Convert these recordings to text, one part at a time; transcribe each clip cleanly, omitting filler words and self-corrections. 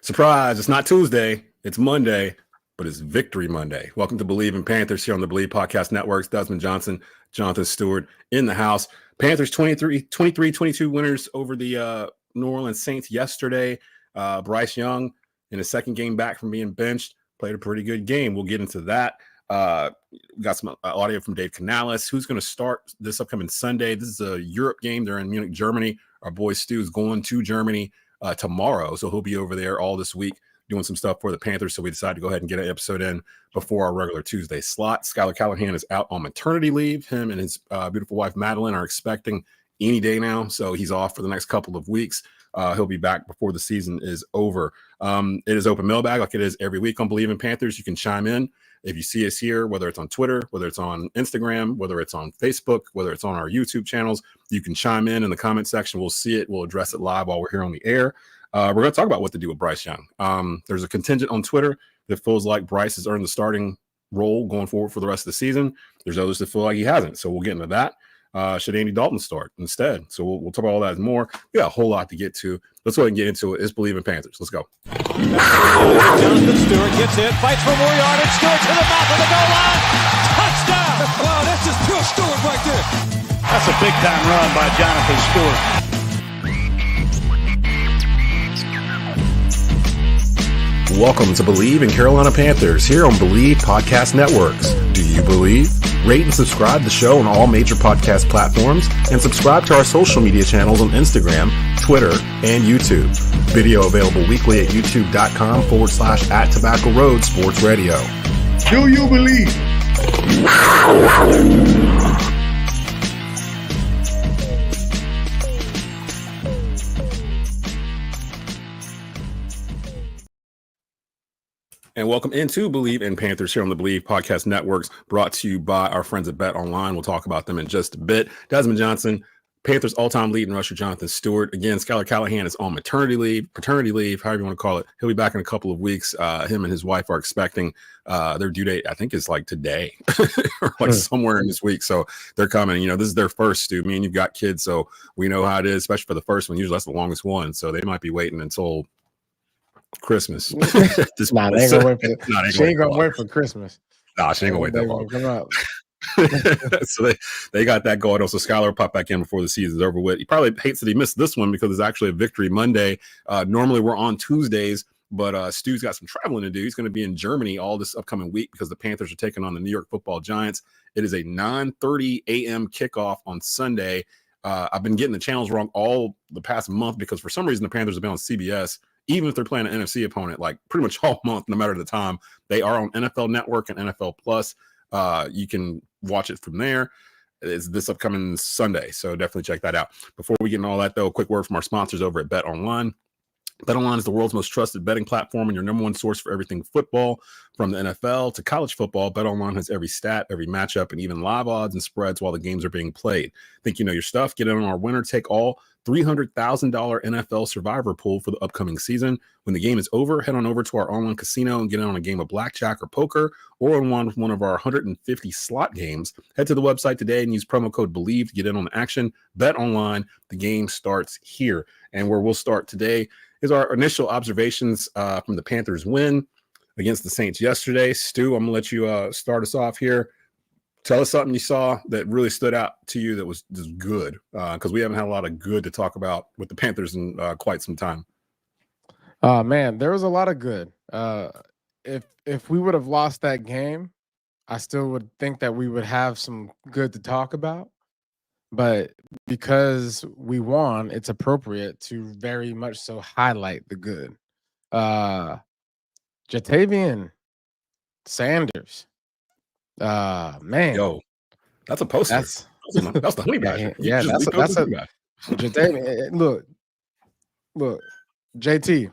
Surprise, it's not Tuesday, it's Monday, but it's Victory Monday. Welcome to Bleav in Panthers here on the Bleav Podcast Networks. Desmond Johnson, Jonathan Stewart in the house. Panthers 23-22 winners over the New Orleans Saints yesterday. Bryce Young, in his second game back from being benched, played a pretty good game. We'll get into that. We got some audio from Dave Canales, who's going to start this upcoming Sunday. This is a Europe game. They're in Munich, Germany. Our boy Stu is going to Germany tomorrow, so he'll be over there all this week doing some stuff for the Panthers. So we decided to go ahead and get an episode in before our regular Tuesday slot. Skylar Callahan is out on maternity leave. Him and his beautiful wife Madeline are expecting any day now, so he's off for the next couple of weeks. He'll be back before the season is over. It is open mailbag like it is every week on Bleav in Panthers. You can chime in if you see us here, whether it's on Twitter, whether it's on Instagram, whether it's on Facebook, whether it's on our YouTube channels. You can chime in the comment section. We'll see it. We'll address it live while we're here on the air. We're going to talk about what to do with Bryce Young. There's a contingent on Twitter that feels like Bryce has earned the starting role going forward for the rest of the season. There's others that feel like he hasn't. So we'll get into that. Should Andy Dalton start instead? So we'll talk about all that and more. We got a whole lot to get to. Let's go ahead and get into it. It's Bleav in Panthers. Let's go. Jonathan Stewart gets in, fights for more yardage. Stewart to the mouth of the goal line. Touchdown! Wow, that's just pure Stewart right there. That's a big-time run by Jonathan Stewart. Welcome to Bleav in Carolina Panthers here on Bleav Podcast Networks. Do you believe? Rate and subscribe the show on all major podcast platforms and subscribe to our social media channels on Instagram, Twitter, and YouTube. Video available weekly at youtube.com/@Tobacco Road Sports Radio. Do you believe? And welcome into Bleav in Panthers here on the Bleav Podcast Networks, brought to you by our friends at Bet Online. We'll talk about them in just a bit. Desmond Johnson, Panthers all-time leading rusher Jonathan Stewart. Again, Skylar Callahan is on paternity leave, however you want to call it. He'll be back in a couple of weeks. Him and his wife are expecting their due date, I think, is like today or like somewhere in this week. So they're coming. You know, this is their first, Stu. Me and you've got kids, so we know how it is, especially for the first one. Usually that's the longest one. So they might be waiting until Christmas. They ain't gonna wait for she ain't gonna wait for Christmas. Nah, she ain't gonna wait that long. Come out. So they got that going on. So Skylar will pop back in before the season's over with. He probably hates that he missed this one because it's actually a Victory Monday. Normally we're on Tuesdays, but Stu's got some traveling to do. He's going to be in Germany all this upcoming week because the Panthers are taking on the New York Football Giants. It is a 9:30 a.m. kickoff on Sunday. I've been getting the channels wrong all the past month because for some reason the Panthers have been on CBS. Even if they're playing an NFC opponent, like pretty much all month, no matter the time, they are on NFL Network and NFL Plus. You can watch it from there. It's this upcoming Sunday, so definitely check that out. Before we get into all that, though, a quick word from our sponsors over at Bet Online. BetOnline is the world's most trusted betting platform and your number one source for everything football. From the NFL to college football, BetOnline has every stat, every matchup, and even live odds and spreads while the games are being played. Think you know your stuff? Get in on our winner-take-all $300,000 NFL Survivor pool for the upcoming season. When the game is over, head on over to our online casino and get in on a game of blackjack or poker or on one of our 150 slot games. Head to the website today and use promo code Bleav to get in on the action. Bet Online, the game starts here. And where we'll start today is our initial observations from the Panthers win against the Saints yesterday. Stu, I'm going to let you start us off here. Tell us something you saw that really stood out to you that was just good, because we haven't had a lot of good to talk about with the Panthers in quite some time. Man, there was a lot of good. If we would have lost that game, I still would think that we would have some good to talk about. But because we won, it's appropriate to very much so highlight the good. Jatavian Sanders. Man. Yo, that's a poster. That's the honey badger. Yeah, that's a Jatavian. Look, JT,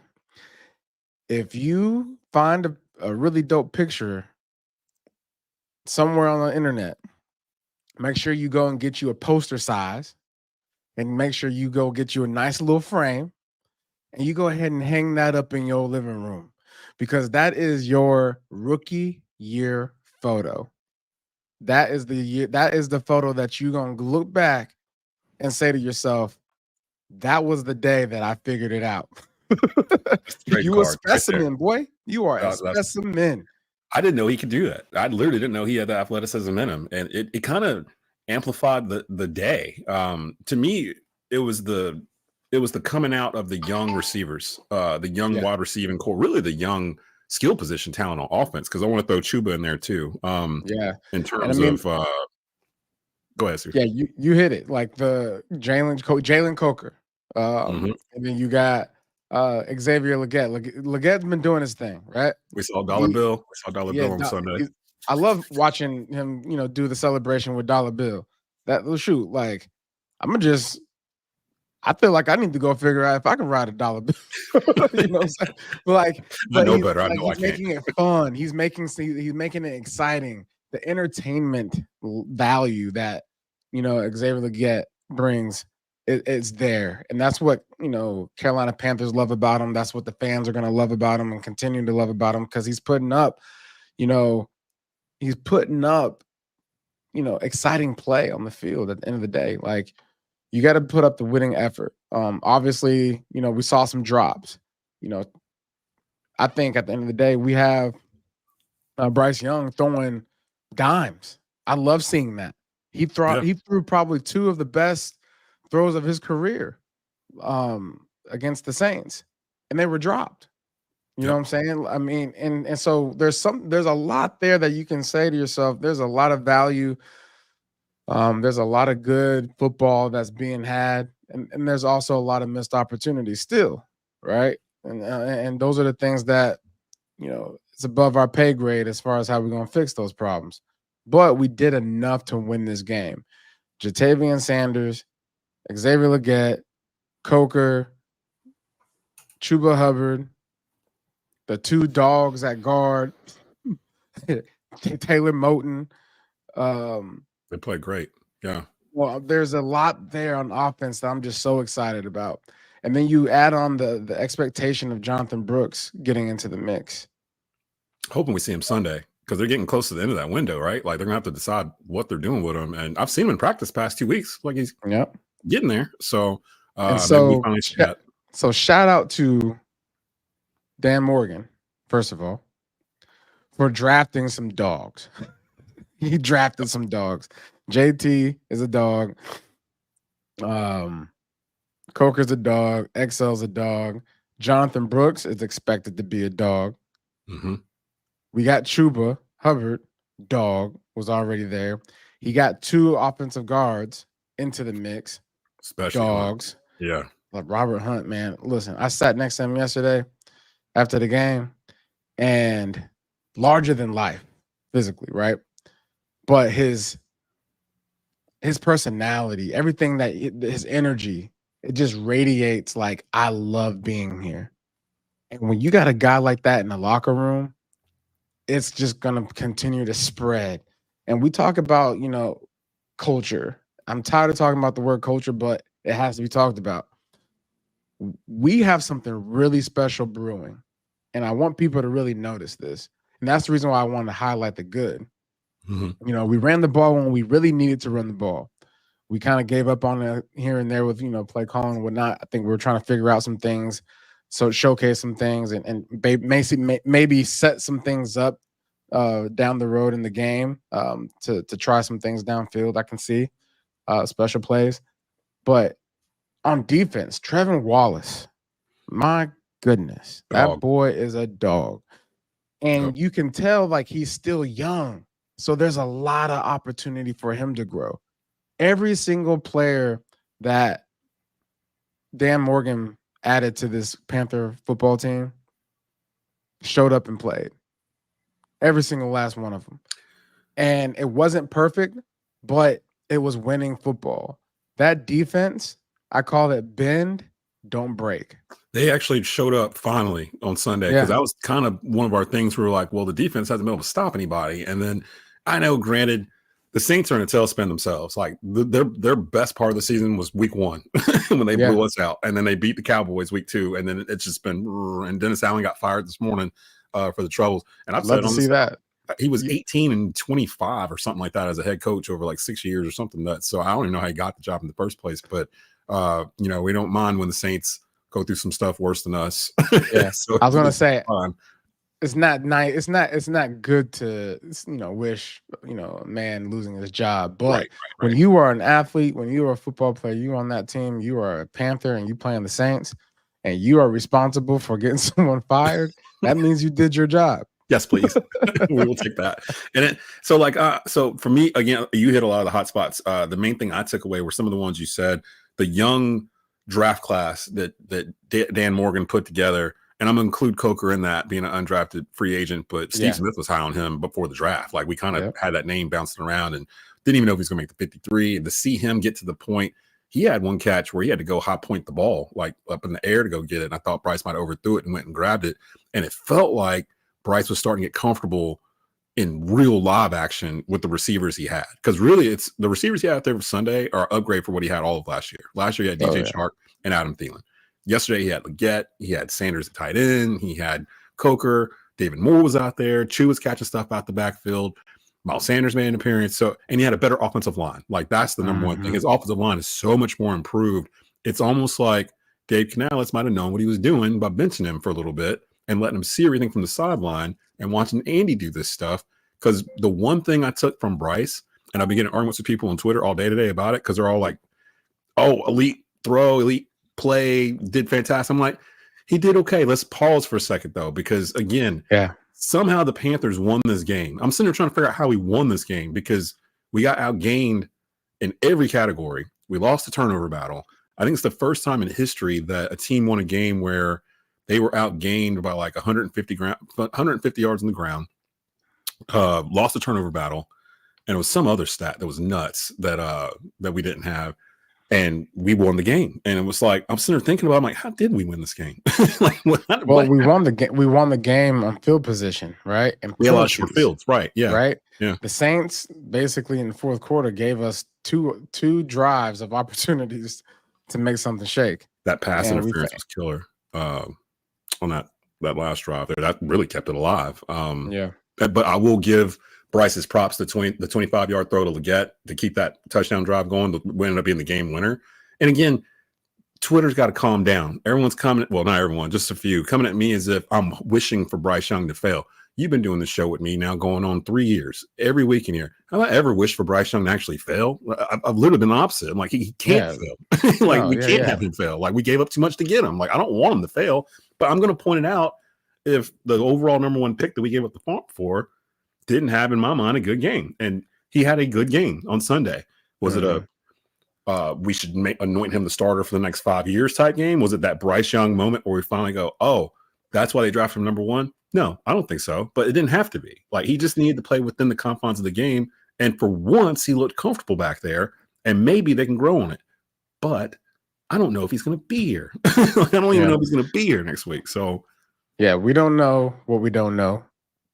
if you find a really dope picture somewhere on the internet, make sure you go and get you a poster size and make sure you go get you a nice little frame and you go ahead and hang that up in your living room because that is your rookie year photo. That is the photo that you're going to look back and say to yourself, that was the day that I figured it out. You a specimen, boy. You are a specimen. I didn't know he could do that. I literally didn't know he had the athleticism in him, and it kind of amplified the day. To me, it was the coming out of the young receivers, the young wide receiving core, really the young skill position talent on offense. Because I want to throw Chuba in there too. In terms of go ahead, sir. Yeah, you hit it like the Jalen Coker, and then you got Xavier Legette. Legette's been doing his thing, right? We saw Dollar Bill. We saw Dollar Bill on Sunday. I love watching him, do the celebration with Dollar Bill. Shoot, like I feel like I need to go figure out if I can ride a dollar bill. You know what I'm saying? But I know better. I know he's making it fun. He's making it exciting. The entertainment value that Xavier Legette brings, it's there, and that's what Carolina Panthers love about him. That's what the fans are going to love about him and continue to love about him because he's putting up, exciting play on the field at the end of the day. Like, you got to put up the winning effort. Obviously, we saw some drops. I think at the end of the day, we have Bryce Young throwing dimes. I love seeing that. He threw probably two of the best throws of his career against the Saints, and they were dropped. You know what I'm saying? I mean, and so there's a lot there that you can say to yourself. There's a lot of value. There's a lot of good football that's being had, and there's also a lot of missed opportunities still, right? And those are the things that, it's above our pay grade as far as how we're going to fix those problems. But we did enough to win this game. Jatavian Sanders, Xavier Legette, Coker, Chuba Hubbard, the two dogs at guard, Taylor Moton. They play great. Yeah. Well, there's a lot there on offense that I'm just so excited about. And then you add on the expectation of Jonathan Brooks getting into the mix. Hoping we see him Sunday because they're getting close to the end of that window, right? Like, they're going to have to decide what they're doing with him. And I've seen him in practice past 2 weeks. Like, he's getting there. So, so shout out to Dan Morgan, first of all, for drafting some dogs. He drafted some dogs. JT is a dog. Coker's a dog. XL's a dog. Jonathan Brooks is expected to be a dog. We got Chuba Hubbard, dog, was already there. He got two offensive guards into the mix. Special dogs. Yeah. Like Robert Hunt, man. Listen, I sat next to him yesterday after the game, and larger than life physically, right? But his personality, everything that his energy, it just radiates like, I love being here. And when you got a guy like that in the locker room, it's just going to continue to spread. And we talk about, culture. I'm tired of talking about the word culture, but it has to be talked about. We have something really special brewing, and I want people to really notice this. And that's the reason why I wanted to highlight the good. We ran the ball when we really needed to run the ball. We kind of gave up on it here and there with, play calling and whatnot. I think we were trying to figure out some things, so showcase some things and maybe set some things up down the road in the game to try some things downfield. I can see special plays. But on defense, Trevin Wallace, my goodness, that boy is a dog. And you can tell like he's still young. So there's a lot of opportunity for him to grow. Every single player that Dan Morgan added to this Panther football team showed up and played. Every single last one of them. And it wasn't perfect, but it was winning football. That defense, I call it bend, don't break. They actually showed up finally on Sunday because that was kind of one of our things where we're like, well, the defense hasn't been able to stop anybody. And then I know, granted, the Saints are in a tailspin themselves. Like their best part of the season was week 1 when they blew us out. And then they beat the Cowboys week 2. And then it's just been, and Dennis Allen got fired this morning for the troubles. And I'd love to see that. He was 18-25 or something like that as a head coach over like 6 years or something nuts. So I don't even know how he got the job in the first place. But, we don't mind when the Saints go through some stuff worse than us. Yeah, So I was gonna say fun. it's not nice. It's not good to wish a man losing his job. But when you are an athlete, when you are a football player, you on that team, you are a Panther, and you playing the Saints, and you are responsible for getting someone fired. That means you did your job. Yes, please. We will take that. And so for me, again, you hit a lot of the hot spots. The main thing I took away were some of the ones you said. The young draft class that Dan Morgan put together. And I'm going to include Coker in that, being an undrafted free agent. But Steve Smith was high on him before the draft. Like, we kind of had that name bouncing around and didn't even know if he was going to make the 53. And to see him get to the point, he had one catch where he had to go high point the ball, like up in the air to go get it. And I thought Bryce might overthrew it and went and grabbed it. And it felt like Bryce was starting to get comfortable in real live action with the receivers he had. Because really, it's the receivers he had out there for Sunday are upgrade for what he had all of last year. Last year, he had DJ Chark and Adam Thielen. Yesterday, he had Leggett, he had Sanders at tight end, he had Coker, David Moore was out there, Chew was catching stuff out the backfield, Miles Sanders made an appearance. So, and he had a better offensive line. Like, that's the number one thing. His offensive line is so much more improved. It's almost like Dave Canales might have known what he was doing by benching him for a little bit and letting him see everything from the sideline and watching Andy do this stuff. Because the one thing I took from Bryce, and I've been getting arguments with people on Twitter all day today about it, because they're all like, oh, elite throw, elite play, did fantastic. I'm like, he did okay. Let's pause for a second, though, because, again, somehow the Panthers won this game. I'm sitting there trying to figure out how we won this game, because we got outgained in every category. We lost the turnover battle. I think it's the first time in history that a team won a game where they were outgained by like 150 yards on the ground, lost the turnover battle, and it was some other stat that was nuts that we didn't have. And we won the game. And it was like, I'm sitting there thinking about, I'm like, how did we win this game? Like, we won the game. We won the game on field position, right? And we had a lot of short fields, right? Yeah, right. Yeah. The Saints basically in the fourth quarter gave us two drives of opportunities to make something shake. That pass interference was killer on that last drive there. That really kept it alive. But I will give Bryce's props, the 25-yard throw to Leggett to keep that touchdown drive going, that ended up being the game winner. And again, Twitter's got to calm down. Everyone's coming, well, not everyone, just a few, coming at me as if I'm wishing for Bryce Young to fail. You've been doing this show with me now going on 3 years, every week in here. Have I ever wished for Bryce Young to actually fail? I've literally been the opposite. I'm like, he can't fail. We can't have him fail. Like, we gave up too much to get him. Like, I don't want him to fail, but I'm going to point it out if the overall number one pick that we gave up the font for didn't have, in my mind, a good game. And he had a good game on Sunday. Was it we should anoint him the starter for the next 5 years type game? Was it that Bryce Young moment where we finally go, oh, that's why they drafted him number one? No, I don't think so. But it didn't have to be. Like, he just needed to play within the confines of the game. And for once, he looked comfortable back there. And maybe they can grow on it. But I don't know if he's going to be here. I don't even know if he's going to be here next week. So, yeah, we don't know what we don't know.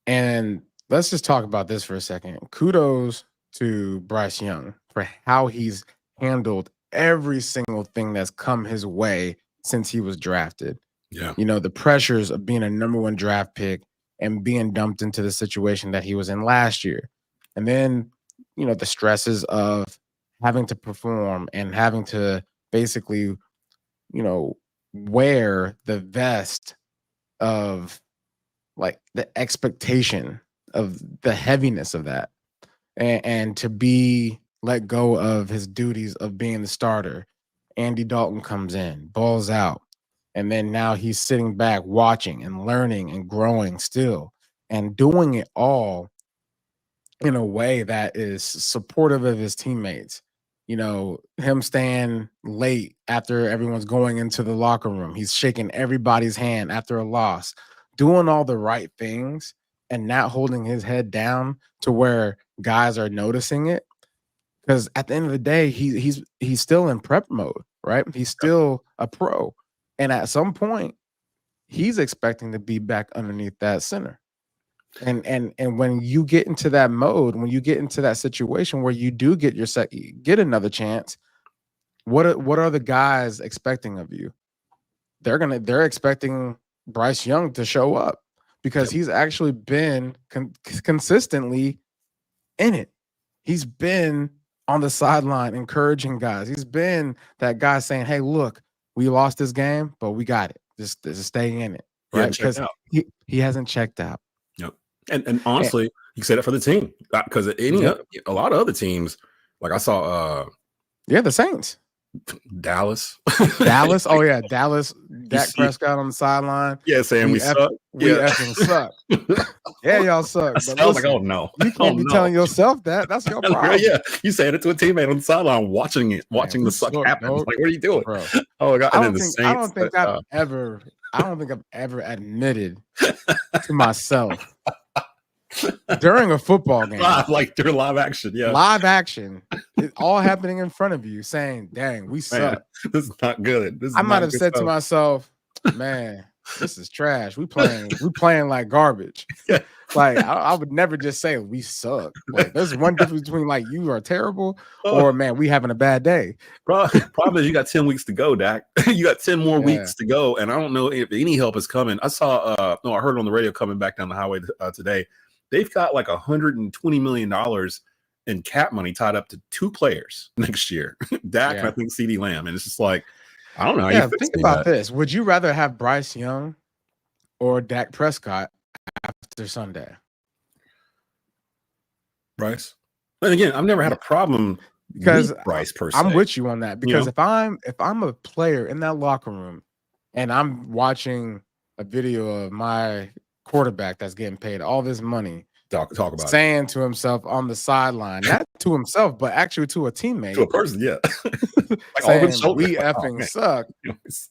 And let's just talk about this for a second. Kudos to Bryce Young for how he's handled every single thing that's come his way since he was drafted. Yeah. The pressures of being a number one draft pick and being dumped into the situation that he was in last year. And then, the stresses of having to perform and having to basically, wear the vest of like the expectation of the heaviness of that, and to be let go of his duties of being the starter. Andy Dalton comes in, balls out, and then now he's sitting back watching and learning and growing still and doing it all in a way that is supportive of his teammates. Him staying late after everyone's going into the locker room. He's shaking everybody's hand after a loss, doing all the right things and not holding his head down to where guys are noticing it. Because at the end of the day, he's still in prep mode, right? He's still a pro. And at some point, he's expecting to be back underneath that center. And when you get into that mode, when you get into that situation where you do get get another chance, what are the guys expecting of you? They're expecting Bryce Young to show up because he's actually been consistently in it. He's been on the sideline encouraging guys. He's been that guy saying, hey, look, we lost this game, but we got it. Just stay in it, right? Because he hasn't checked out. Yep. And honestly, you can say that for the team because a lot of other teams, like I saw, the Saints. Dallas. Oh yeah, Dallas. Dak Prescott on the sideline. Yeah, saying we suck. We effing suck. Yeah, y'all suck. But I was like, oh no, you can't be telling yourself that. That's your problem. Yeah, you saying it to a teammate on the sideline, watching the suck happen. Like, what are you doing, bro? Oh my god! I don't think I've ever admitted to myself during a football game, during live action, it's all happening in front of you, saying, "Dang, we suck. This is not good." I might have said to myself, "Man, this is trash. We playing like garbage." Yeah. Like I would never just say we suck. Like there's one difference between like you are terrible or man, we having a bad day. Problem is you got 10 weeks to go, Dak. You got 10 more weeks to go, and I don't know if any help is coming. I saw I heard it on the radio coming back down the highway today. They've got like $120 million in cap money tied up to 2 players next year, Dak and I think CeeDee Lamb. And it's just like, I don't know. How you think about this. Would you rather have Bryce Young or Dak Prescott after Sunday? Bryce. And again, I've never had a problem because with Bryce per se. I'm with you on that because if I'm a player in that locker room and I'm watching a video of my quarterback that's getting paid all this money, talk about saying to himself on the sideline, not to himself, but actually to a teammate, to a person, saying we effing suck.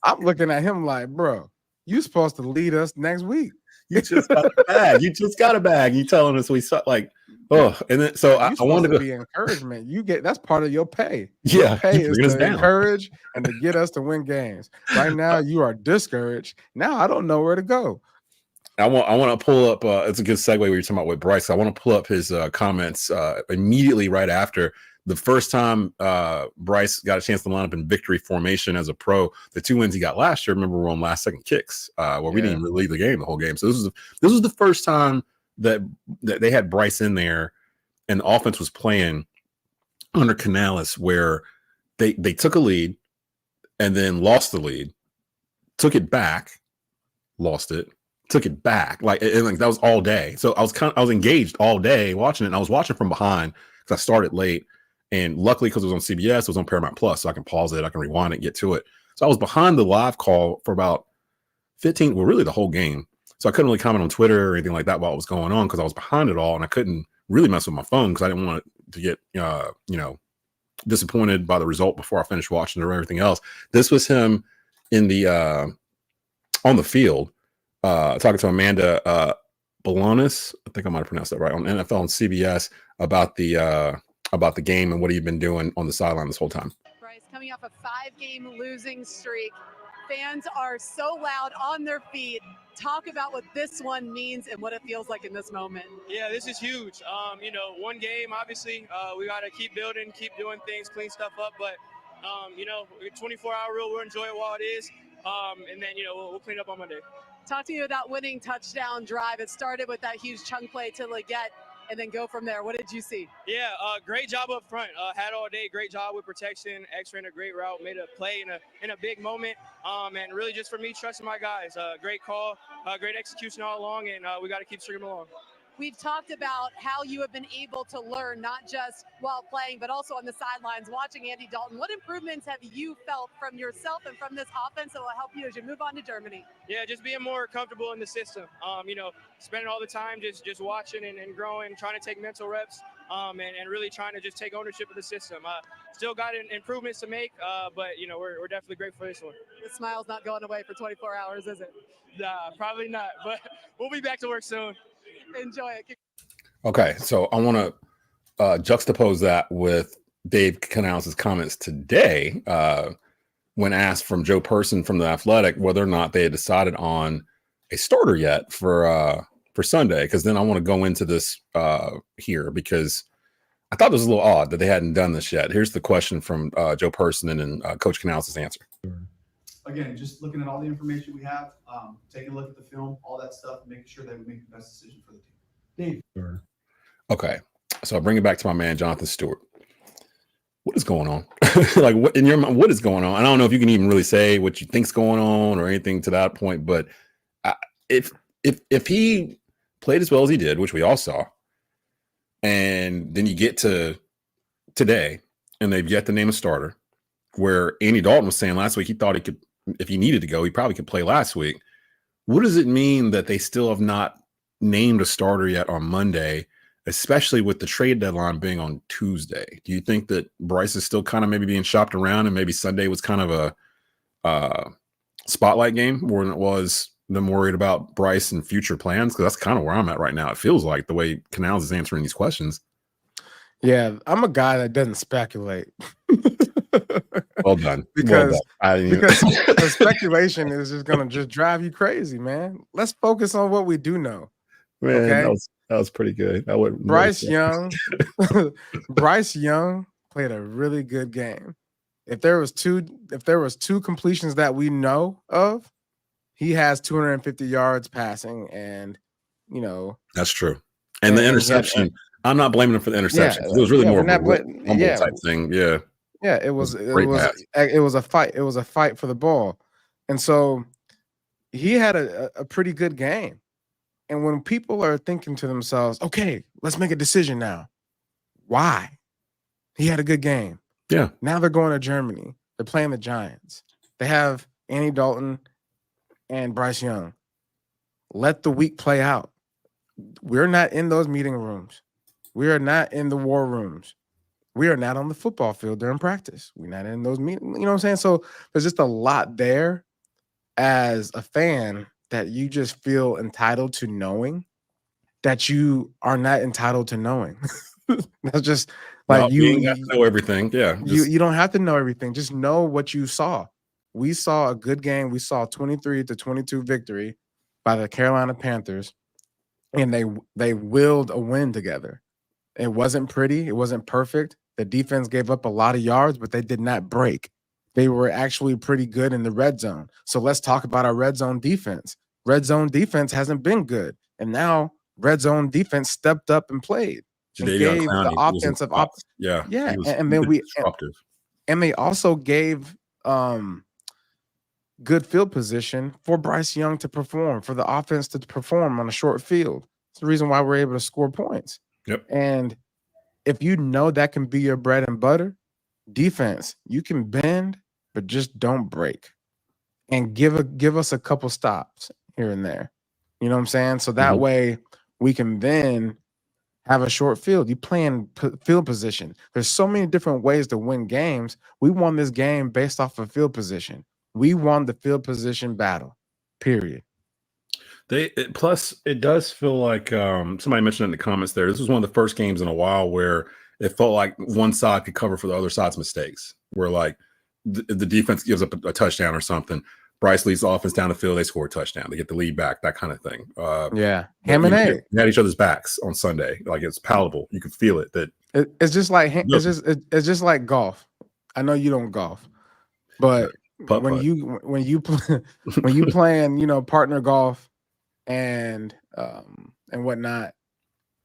I'm looking at him like, bro, you supposed to lead us next week. You just got a bag. You telling us we suck, like, oh, and then so I wanted to be encouragement. You get that's part of your pay. Yeah, your pay is to encourage and to get us to win games. Right now, you are discouraged. Now I don't know where to go. I want to pull up. It's a good segue. We were talking about with Bryce. I want to pull up his comments immediately right after the first time Bryce got a chance to line up in victory formation as a pro. The 2 wins he got last year, remember, were on last second kicks where we didn't even lead the game the whole game. So this was the first time that they had Bryce in there, and the offense was playing under Canales, where they took a lead and then lost the lead, took it back, lost it. Took it back, like that was all day. So I was engaged all day watching it, and I was watching from behind because I started late, and luckily because it was on CBS, it was on Paramount Plus, so I can pause it, I can rewind it, get to it. So I was behind the live call for about 15, well, really the whole game. So I couldn't really comment on Twitter or anything like that while it was going on because I was behind it all, and I couldn't really mess with my phone because I didn't want to get disappointed by the result before I finished watching it or everything else. This was him in the on the field. Talking to Amanda Bolonis, I think I might have pronounced that right, on NFL and CBS about the game and what he'd been doing on the sideline this whole time. Bryce, coming off a 5-game losing streak, fans are so loud on their feet. Talk about what this one means and what it feels like in this moment. Yeah, this is huge. One game, obviously, we got to keep building, keep doing things, clean stuff up, but 24-hour rule, we'll enjoy it while it is, and then we'll clean up on Monday. Talk to me about winning touchdown drive. It started with that huge chunk play to Leggett and then go from there. What did you see? Yeah, great job up front. Had all day, great job with protection. X ran a great route, made a play in a big moment. And really just for me, trusting my guys. Great call, great execution all along, and we got to keep stringing them along. We've talked about how you have been able to learn, not just while playing, but also on the sidelines, watching Andy Dalton. What improvements have you felt from yourself and from this offense that will help you as you move on to Germany? Yeah, just being more comfortable in the system. Spending all the time just watching and growing, trying to take mental reps, and really trying to just take ownership of the system. Still got improvements to make, but we're definitely grateful for this one. The smile's not going away for 24 hours, is it? Nah, probably not, but we'll be back to work soon. Enjoy it. Okay, so I want to juxtapose that with Dave Canales' comments today when asked from Joe Person from The Athletic whether or not they had decided on a starter yet for Sunday, because then I want to go into this here because I thought it was a little odd that they hadn't done this yet. Here's the question from Joe Person and then Coach Canales' answer. Again, just looking at all the information we have, taking a look at the film, all that stuff, and making sure that we make the best decision for the team. Dave. Okay, so I'll bring it back to my man, Jonathan Stewart. what is going on? Like, what in your mind, what is going on? I don't know if you can even really say what you think's going on or anything to that point, but if he played as well as he did, which we all saw, and then you get to today and they've yet to name a starter, where Andy Dalton was saying last week he thought he could, if he needed to go, he probably could play last week. What does it mean that they still have not named a starter yet on Monday, especially with the trade deadline being on Tuesday? Do you think that Bryce is still kind of maybe being shopped around and maybe Sunday was kind of a spotlight game more than it was them worried about Bryce and future plans? Because that's kind of where I'm at right now. It feels like the way Canals is answering these questions. Yeah, I'm a guy that doesn't speculate. Well done. Because the speculation is just going to just drive you crazy, man. Let's focus on what we do know. Man, okay? that was pretty good. I wouldn't Bryce Young, Bryce Young played a really good game. If there was two completions that we know of, he has 250 yards passing, and that's true. And the interception, I'm not blaming him for the interception. It was really more of a humble type thing. Yeah. Yeah, it was a fight. It was a fight for the ball. And so he had a pretty good game. And when people are thinking to themselves, okay, let's make a decision now. Why? He had a good game. Yeah. Now they're going to Germany. They're playing the Giants. They have Andy Dalton and Bryce Young. Let the week play out. We're not in those meeting rooms. We are not in the war rooms. We are not on the football field during practice. We're not in those meetings. You know what I'm saying? So there's just a lot there as a fan that you just feel entitled to knowing that you are not entitled to knowing. That's just like you have to know everything. Yeah. You don't have to know everything. Just know what you saw. We saw a good game. We saw 23-22 victory by the Carolina Panthers, and they willed a win together. It wasn't pretty. It wasn't perfect. The defense gave up a lot of yards, but they did not break. They were actually pretty good in the red zone. So let's talk about our red zone defense. Red zone defense hasn't been good. And now red zone defense stepped up and played. And gave the offensive yeah. And then they also gave good field position for Bryce Young to perform, for the offense to perform on a short field. It's the reason why we're able to score points. Yep. And if you know that can be your bread and butter, defense, you can bend, but just don't break. And give us a couple stops here and there. You know what I'm saying? So that way we can then have a short field. You play in field position. There's so many different ways to win games. We won this game based off of field position. We won the field position battle, period. Plus, it does feel like somebody mentioned in the comments there, this was one of the first games in a while where it felt like one side could cover for the other side's mistakes, where like the defense gives up a touchdown or something. Bryce leads the offense down the field, they score a touchdown, they get the lead back, that kind of thing. Ham and egg. We had each other's backs on Sunday. Like, it's palatable. You could feel it. It's just like golf. I know you don't golf, but when you playing, partner golf and whatnot,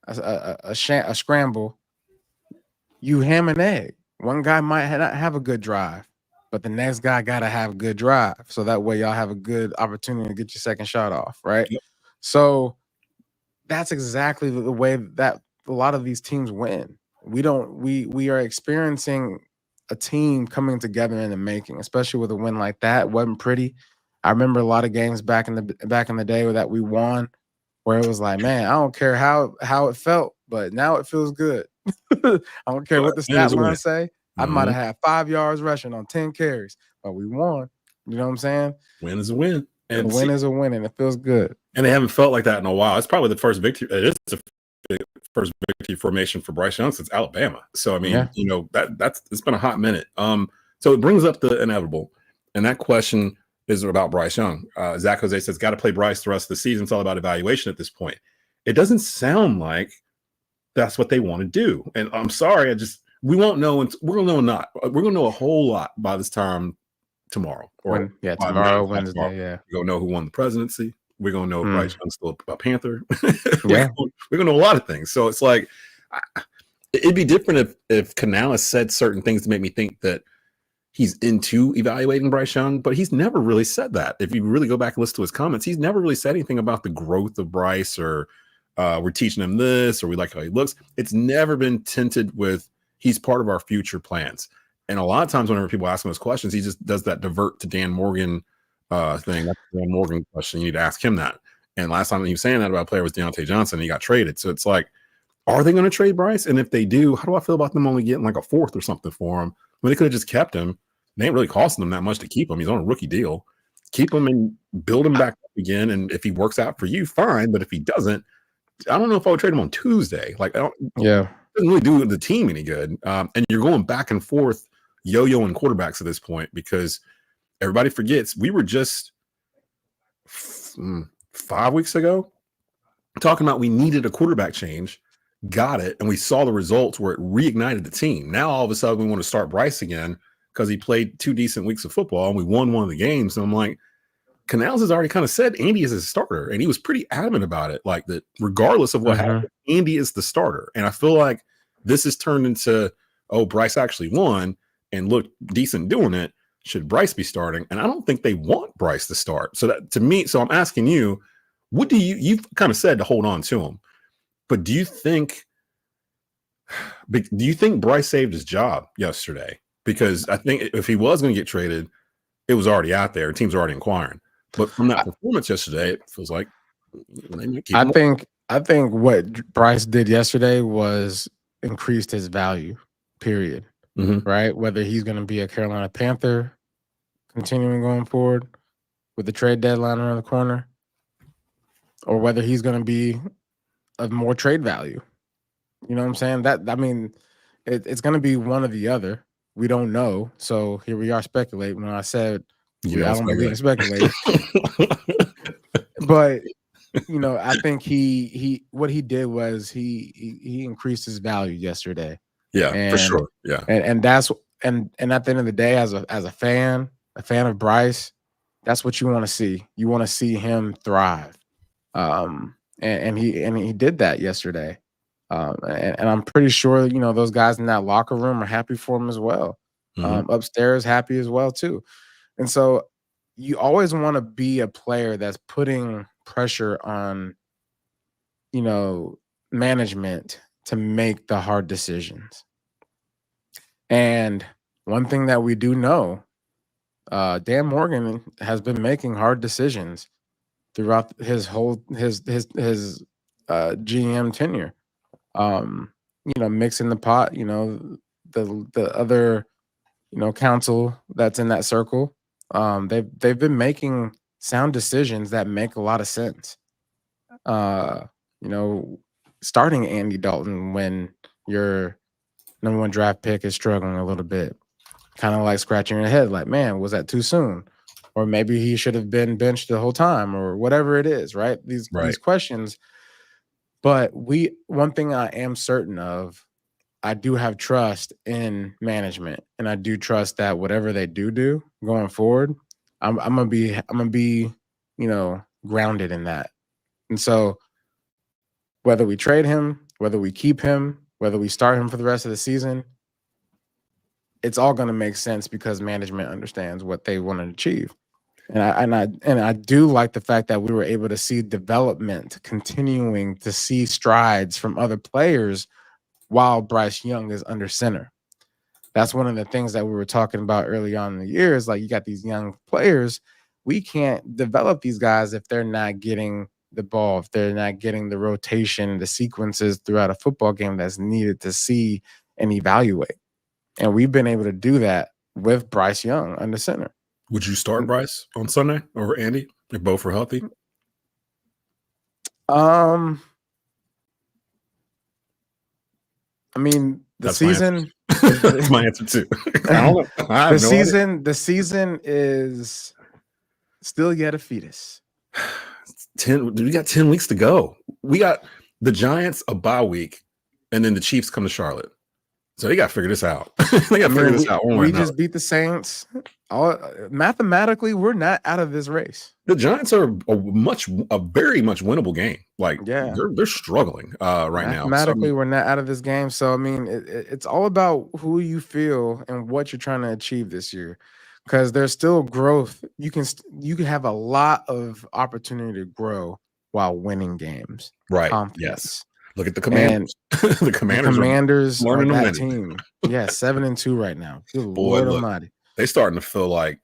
a scramble, you ham and egg. One guy might not have a good drive, but the next guy got to have a good drive. So that way y'all have a good opportunity to get your second shot off, right? Yep. So that's exactly the way that a lot of these teams win. We are experiencing a team coming together in the making, especially with a win like that. It wasn't pretty. I remember a lot of games back in the day that we won, where it was like, man, I don't care how it felt, but now it feels good. I don't care what the stat line say. I might have had 5 yards rushing on 10 carries, but we won. You know what I'm saying? Win is a win. And a win is a win, and it feels good. And they haven't felt like that in a while. It's probably the first victory. It is the first victory formation for Bryce Young since Alabama. So I mean, that's it's been a hot minute. So it brings up the inevitable, and that question is about Bryce Young. Zach Jose says, got to play Bryce the rest of the season. It's all about evaluation at this point. It doesn't sound like that's what they want to do. And I'm sorry, we won't know. We're gonna know a whole lot by this time tomorrow. Tomorrow, Wednesday. Yeah, we're gonna know who won the presidency. We're gonna know Bryce Young's still a Panther. Yeah, we're gonna know a lot of things. So it's like, It'd be different if Canales said certain things to make me think that he's into evaluating Bryce Young, but he's never really said that. If you really go back and listen to his comments, he's never really said anything about the growth of Bryce or we're teaching him this or we like how he looks. It's never been tinted with he's part of our future plans. And a lot of times whenever people ask him those questions, he just does that divert to Dan Morgan thing. That's the Dan Morgan question. You need to ask him that. And last time he was saying that about a player was Deontay Johnson, and he got traded. So it's like, are they going to trade Bryce? And if they do, how do I feel about them only getting like a fourth or something for him when they could have just kept him? They ain't really costing them that much to keep him. He's on a rookie deal. Keep him and build him back up again. And if he works out for you, fine. But if he doesn't, I don't know if I would trade him on Tuesday. Like, it doesn't really do the team any good. And you're going back and forth, yo-yoing quarterbacks at this point because everybody forgets we were just 5 weeks ago talking about we needed a quarterback change, got it, and we saw the results where it reignited the team. Now all of a sudden we want to start Bryce again because he played 2 decent weeks of football and we won one of the games. And I'm like, Canales has already kind of said Andy is his starter, and he was pretty adamant about it, like that regardless of what happens, Andy is the starter. And I feel like this has turned into, oh, Bryce actually won and looked decent doing it. Should Bryce be starting? And I don't think they want Bryce to start. So that to me, so I'm asking you, what do you've kind of said to hold on to him, but do you think Bryce saved his job yesterday? Because I think if he was going to get traded, it was already out there. Teams are already inquiring. But from that performance yesterday, it feels like they might keep him. I think what Bryce did yesterday was increased his value, period. Right? Whether he's going to be a Carolina Panther continuing going forward with the trade deadline around the corner, or whether he's going to be of more trade value. You know what I'm saying? It's going to be one or the other. We don't know. So here we are speculating. When I said, I don't believe in speculating. But, I think he what he did was he increased his value yesterday. Yeah, for sure. Yeah. And that's at the end of the day, as a fan of Bryce, that's what you want to see. You want to see him thrive. And he did that yesterday. And I'm pretty sure, those guys in that locker room are happy for him as well. Upstairs, happy as well, too. And so you always want to be a player that's putting pressure on, management to make the hard decisions. And one thing that we do know, Dan Morgan has been making hard decisions throughout his whole his GM tenure. Mixing the pot, the other, council that's in that circle. They've been making sound decisions that make a lot of sense. Starting Andy Dalton when your number 1 draft pick is struggling a little bit, kind of like scratching your head, like, man, was that too soon? Or maybe he should have been benched the whole time, or whatever it is, right? These questions. But one thing I am certain of, I do have trust in management, and I do trust that whatever they do going forward, I'm gonna be grounded in that. And so whether we trade him, whether we keep him, whether we start him for the rest of the season, it's all going to make sense because management understands what they want to achieve. And I do like the fact that we were able to see development, continuing to see strides from other players while Bryce Young is under center. That's one of the things that we were talking about early on in the year is like, you got these young players. We can't develop these guys if they're not getting the ball, if they're not getting the rotation, the sequences throughout a football game that's needed to see and evaluate. And we've been able to do that with Bryce Young under center. Would you start Bryce on Sunday over Andy if both were healthy? I mean, that's season. That's my answer too. The season is still yet a fetus. We got 10 weeks to go. We got the Giants a bye week, and then the Chiefs come to Charlotte. So they got to figure this out. They got to figure this out. We just beat the Saints. Mathematically, we're not out of this race. The Giants are a very much winnable game. Like, they're struggling right now. Mathematically, we're not out of this game. So, I mean, it's all about who you feel and what you're trying to achieve this year, because there's still growth. You can have a lot of opportunity to grow while winning games. Right. Confidence. Yes. Look at the Commanders. The Commanders are learning to that win. team. Yeah, 7-2 right now. Good Boy, Lord Almighty. They starting to feel like,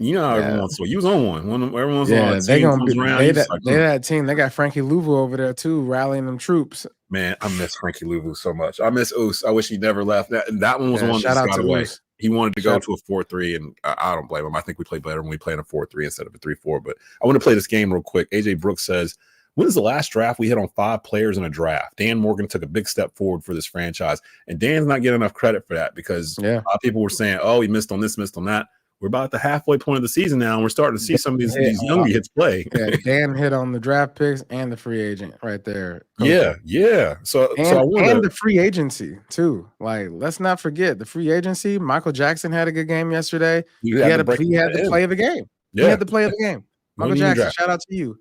you know how everyone wants to. You was on one. When everyone's on, they gonna be around, they that team. They got Frankie Louvu over there too, rallying them troops. Man, I miss Frankie Louvu so much. I miss Oos. I wish he never left. That one was one that got away. Oos. He wanted to go to a 4-3, and I don't blame him. I think we play better when we play in a 4-3 instead of a 3-4. But I want to play this game real quick. AJ Brooks says, when is the last draft we hit on 5 players in a draft? Dan Morgan took a big step forward for this franchise, and Dan's not getting enough credit for that because a lot of people were saying, oh, he missed on this, missed on that. We're about at the halfway point of the season now, and we're starting to see some of these young hits play. Dan hit on the draft picks and the free agent right there. Yeah. So and the free agency too. Like, let's not forget the free agency. Michael Jackson had a good game yesterday. He had to play of the game. Yeah. He had to play of the game. Michael Jackson, shout out to you.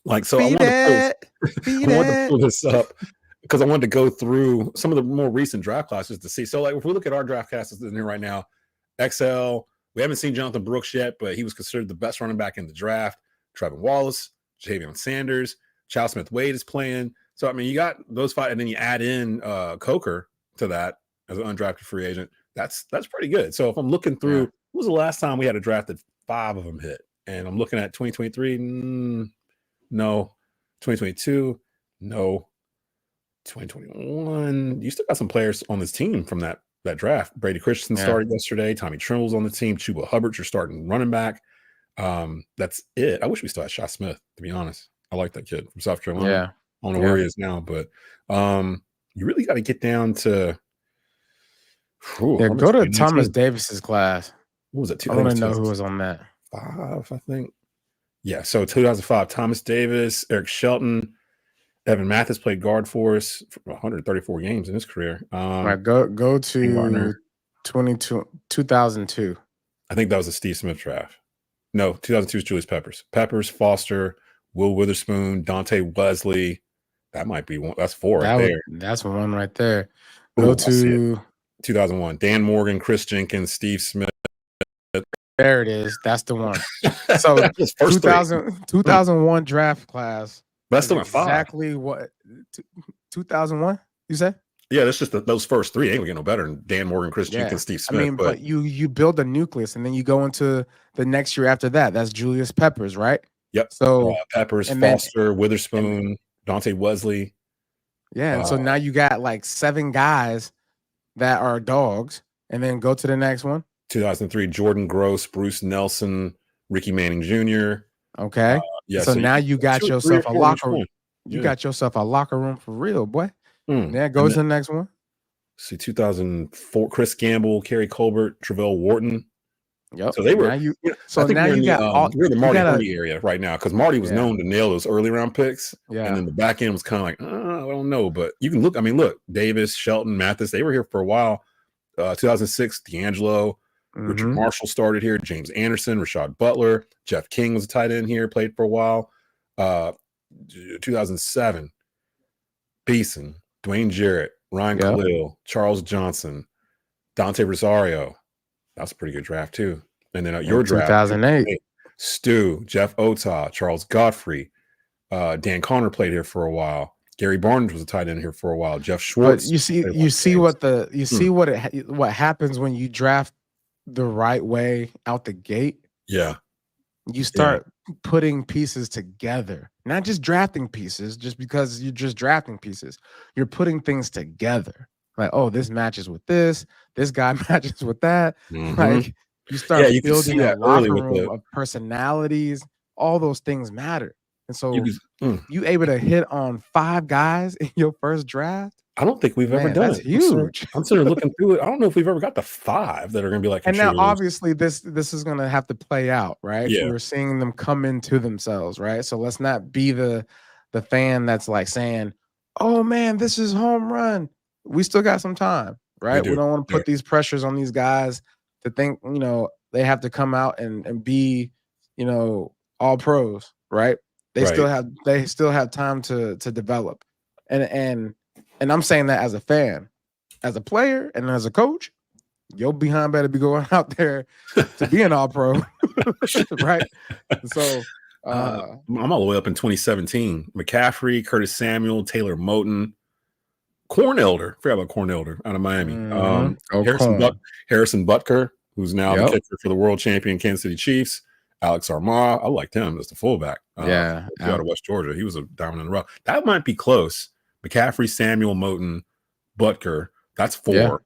Like, so I wanted to pull this up because I wanted to go through some of the more recent draft classes to see. So, like, if we look at our draft classes in here right now, XL, we haven't seen Jonathan Brooks yet, but he was considered the best running back in the draft. Trevin Wallace, Javion Sanders, Chau Smith-Wade is playing. So, I mean, you got those 5, and then you add in Coker to that as an undrafted free agent. That's pretty good. So, if I'm looking through, when was the last time we had a draft that 5 of them hit? And I'm looking at 2023. No. 2022, no. 2021, you still got some players on this team from that draft. Brady Christensen started yesterday. Tommy Trimble's on the team. Chuba Hubbard, you're starting running back. That's it. I wish we still had Shaw Smith, to be honest. I like that kid from South Carolina. Yeah. I don't know where he is now, but you really got to get down to go to Thomas Davis's class. What was it? I want to know who was on that. 5, I think. Yeah, so 2005, Thomas Davis, Eric Shelton, Evan Mathis played guard for us for 134 games in his career. Go to 2002. I think that was a Steve Smith draft. No, 2002 is Julius Peppers. Peppers, Foster, Will Witherspoon, Dante Wesley. That might be one. That's 4 right there. That's one right there. Go to 2001, Dan Morgan, Chris Jenkins, Steve Smith. There it is. That's the one. So 2001 draft class. That's still exactly 5. What 2001 you said? Yeah, that's just those first 3 ain't gonna get no better than Dan Morgan, Chris Jenkins, Steve Smith. I mean, but you build a nucleus and then you go into the next year after that. That's Julius Peppers, right? Yep. So Peppers, Foster, Witherspoon, Dante Wesley. Yeah, and so now you got like 7 guys that are dogs, and then go to the next one. 2003, Jordan Gross, Bruce Nelson, Ricky Manning Jr. Okay. So now you got yourself a locker room. You got yourself a locker room for real, boy. Yeah, go to the next one. See, 2004, Chris Gamble, Kerry Colbert, Travell Wharton. Yep. So they were. Now you got we're in the Marty Hurney area right now because Marty was known to nail those early round picks. Yeah. And then the back end was kind of like, I don't know, but you can look. I mean, look, Davis, Shelton, Mathis, they were here for a while. 2006, D'Angelo. Richard Marshall started here. James Anderson, Rashad Butler, Jeff King was a tight end here, played for a while. 2007, Beeson, Dwayne Jarrett, Ryan Khalil, Charles Johnson, Dante Rosario. That's a pretty good draft too. And then your draft, 2008, Stu, Jeff Otah, Charles Godfrey, Dan Connor played here for a while. Gary Barnes was a tight end here for a while. Jeff Schwartz. But you see what happens when you draft the right way out the gate. Yeah. You start putting pieces together, not just drafting pieces just because you're just drafting pieces. You're putting things together. Like, oh, this matches with this guy matches with that. Like, you start building a locker room of personalities. All those things matter. And so you able to hit on 5 guys in your first draft? I don't think we've ever done it. Huge. I'm sort of looking through it. I don't know if we've ever got the 5 that are going to be like. And now, obviously, this is going to have to play out, right? Yeah. We're seeing them come into themselves, right? So let's not be the fan that's like saying, "Oh man, this is home run." we still got some time, right? We don't want to put these pressures on these guys to think, they have to come out and be, all pros, right? They still have time to develop. And I'm saying that as a fan, as a player, and as a coach, your behind better be going out there to be an all pro, right? So I'm all the way up in 2017. McCaffrey, Curtis Samuel, Taylor Moton, Corn Elder. Forgot about Corn Elder out of Miami. Harrison Butker, who's now the kicker for the world champion Kansas City Chiefs. Alex Armah. I liked him as the fullback. Out of West Georgia. He was a diamond in the rough. That might be close. McCaffrey, Samuel, Moton, Butker. That's 4. Yeah.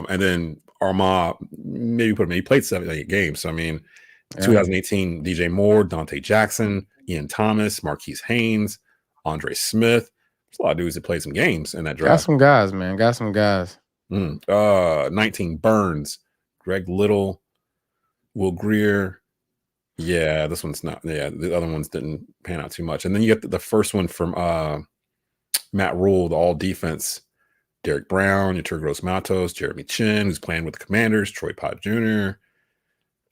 And then Armah, maybe put him in. He played 78 games. So, 2018, DJ Moore, Dante Jackson, Ian Thomas, Marquise Haynes, Andre Smith. There's a lot of dudes that played some games in that draft. Got some guys, man. 19, Burns, Greg Little, Will Greer. Yeah, this one's not. Yeah, the other ones didn't pan out too much. And then you get the first one from Matt Rule, the all defense. Derek Brown, Yetur Gross-Matos, Jeremy Chin, who's playing with the Commanders, Troy Pott Jr.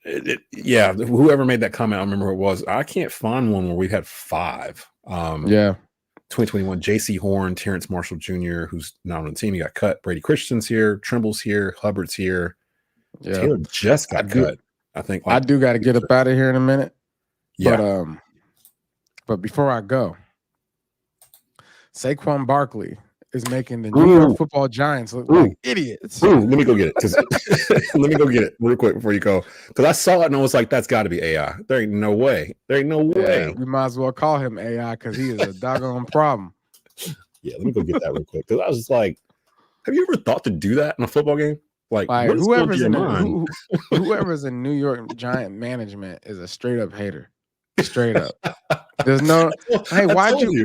Whoever made that comment, I don't remember who it was. I can't find one where we've had 5. 2021, J.C. Horn, Terrence Marshall Jr., who's not on the team. He got cut. Brady Christensen's here. Trimble's here. Hubbard's here. Yeah. Taylor just got cut. I think. I do got to get up out of here in a minute. Yeah. But before I go, Saquon Barkley is making the New York Football Giants look like idiots. Let me go get it. Let me go get it real quick before you go. Because I saw it and I was like, that's got to be AI. There ain't no way. We might as well call him AI because he is a doggone problem. Yeah, let me go get that real quick. Because I was just like, have you ever thought to do that in a football game? Like whoever's in New York Giant management is a straight up hater. Straight up. There's no hey, why'd you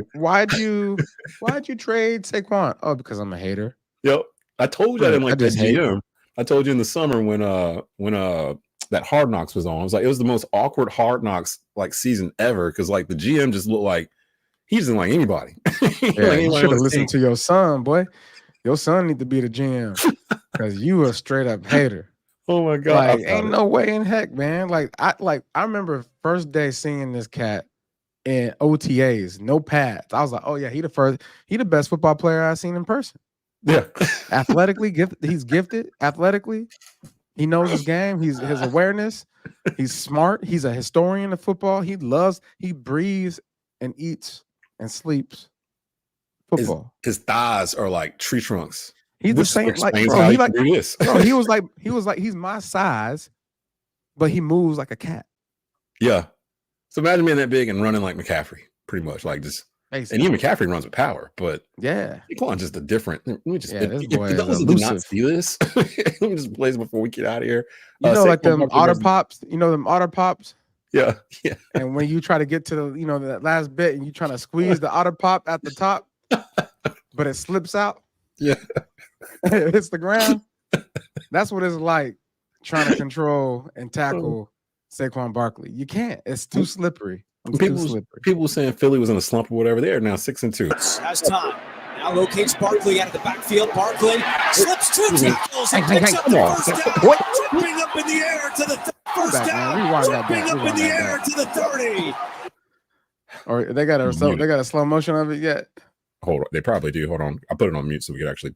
trade Saquon? Oh, because I'm a hater. Yep. I told you I didn't like that GM. I told you in the summer when that Hard Knocks was on. I was like, it was the most awkward Hard Knocks season ever because the GM just looked like he doesn't like anybody. Yeah, you should have listened to your son, boy. Your son need to be the GM because you a straight up hater. Oh my God! Ain't no way in heck, man. I remember first day seeing this cat in OTAs, no pads. I was like, oh yeah, he the best football player I've seen in person. Yeah, athletically gifted. He's gifted athletically. He knows his game. His awareness. He's smart. He's a historian of football. He breathes and eats and sleeps football. His thighs are like tree trunks. He's the same. He was like he's my size, but he moves like a cat. Yeah. So imagine being that big and running like McCaffrey, pretty much just. Basically. And even McCaffrey runs with power, but Saquon's just a different. Let me just. This boy is elusive. Did not see this. Let me just play this before we get out of here. Like them otter pops. You know them otter pops. Yeah. And when you try to get to the that last bit and you trying to squeeze the otter pop at the top, but it slips out. Yeah. It hits the ground. That's what it's like trying to control and tackle Saquon Barkley. You can't. It's too slippery. People saying Philly was in a slump or whatever. They are now 6-2. Has time. Now locates Barkley out of the backfield. Barkley slips 2 tackles and picks up the first down. Jumping up in the air to the first down. Jumping up in the air to the 30. Or they got a slow motion of it yet? Hold on. They probably do. Hold on. I put it on mute so we could actually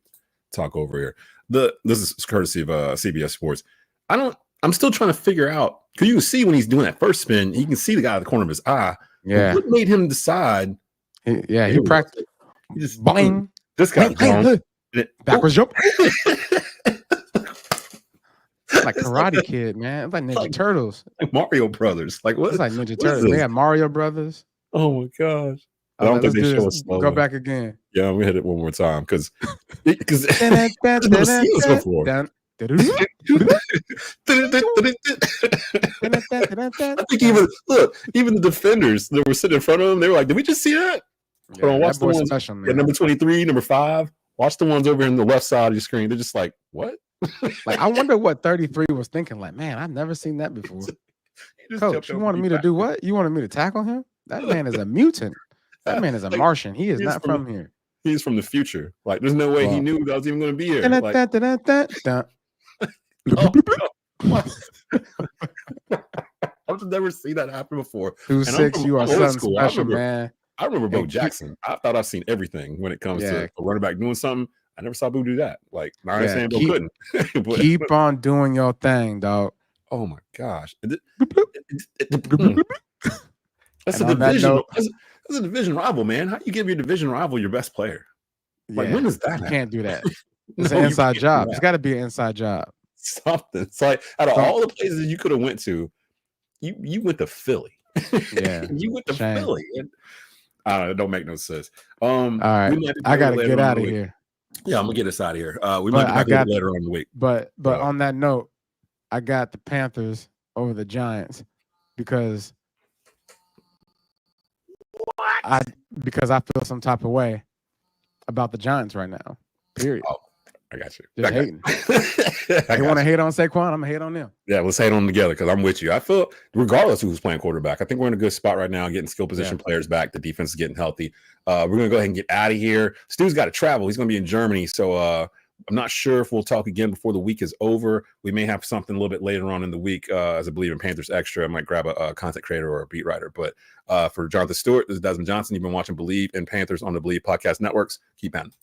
talk over here. This is courtesy of CBS Sports. I'm still trying to figure out because you can see when he's doing that first spin, you can see the guy at the corner of his eye. Yeah. What made him decide? He practiced. He just bang. This guy's gone. Backwards jump. Like Karate Kid, man. It's like Ninja Turtles. Like Mario Brothers. Like what? It's like Ninja Turtles. They had Mario Brothers. Oh my gosh. I don't think they show us slow. Go back again. Yeah, we hit it one more time because I've never seen this before. I think even the defenders that were sitting in front of them, they were like, "Did we just see that?" Yeah, on, watch the ones special, at number 23, number 5. Watch the ones over in the left side of your screen. They're just like, "What?" Like, I wonder what 33 was thinking. Like, man, I've never seen that before. Coach, you wanted me to do what? You wanted me to tackle him? That man is a mutant. That man is a Martian. He is not from here. He's from the future. Like, there's no way he knew I was even going to be here. Like, I've never seen that happen before. 2-6, you are something special, man. I remember Bo Jackson. I thought I've seen everything when it comes to a running back doing something. I never saw Boo do that. Like, not saying Bo couldn't. Keep on doing your thing, dog. Oh my gosh. That's a division. That's a division rival, man. How do you give your division rival your best player? Like, when is that? You can't do that. It's an inside job. It's got to be an inside job. Something. It's like, out of all the places you could have went to, you went to Philly. Yeah. You went to Philly. And, I don't know. It don't make no sense. All right. I got to get out of here. Yeah, I'm going to get us out of here. We might be back later on in the week. But on that note, I got the Panthers over the Giants because I feel some type of way about the Giants right now. Period. Oh, I got you. Just hating. You want to hate on Saquon? I'm going to hate on them. Yeah, let's hate on them together because I'm with you. I feel, regardless of who's playing quarterback, I think we're in a good spot right now, getting skill position players back. The defense is getting healthy. We're going to go ahead and get out of here. Stu's got to travel. He's going to be in Germany. So I'm not sure if we'll talk again before the week is over. We may have something a little bit later on in the week as I Bleav in Panthers Extra. I might grab a content creator or a beat writer. But for Jonathan Stewart, this is Desmond Johnson. You've been watching Bleav in Panthers on the Bleav Podcast Networks. Keep pounding.